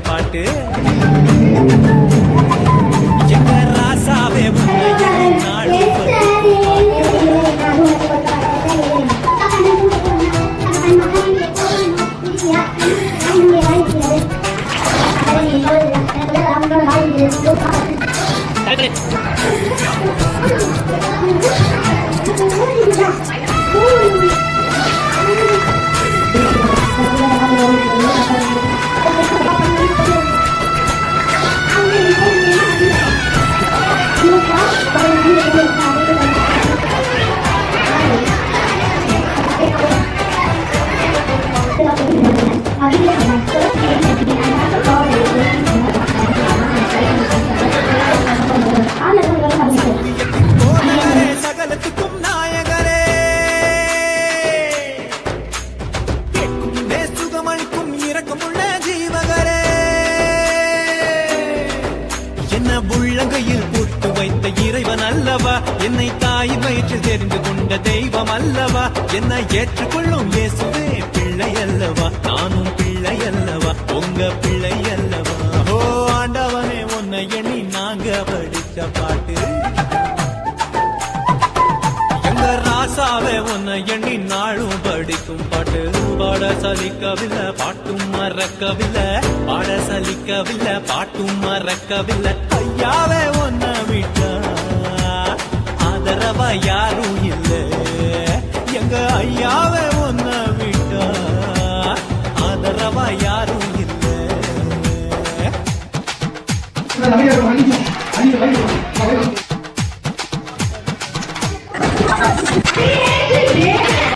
பாட்டு எங்க ராசாவே உன்னை எண்ணி நாளும் சகலத்துக்கும் நாயகரே கேட்கும் சுகமளிக்கும் இரக்கமுள்ள ஜீவகரே என்ன உள்ளங்கையில் போட்டு வைத்த இறைவன் அல்லவா என்னை தாய் வயிற்றில் தெரிந்து கொண்ட தெய்வம் அல்லவா என்னை ஏற்றுக்கொள்ளும் இயேசுவே பிள்ளை அல்லவா நானும் பிள்ளை அல்லவா உங்க பிள்ளை அல்லவா ஓ ஆண்டவனே உன்னை எண்ணி நாங்க படிச்ச பாட்டு எங்க ராசாவே உன்னை எண்ணி நாளும் படிக்கும் பாட்டு பாட சலிக்கவில்லை பாட்டும் மறக்கவில்லை பாட சலிக்கவில்லை பாட்டும் மறக்கவில்லை ஐயாவே உன்னை விட்டா ஆதரவா யாரும் இல்லை எங்க ஐயாவே உன்னை விட்டா ஆதரவா யாரும் இல்லை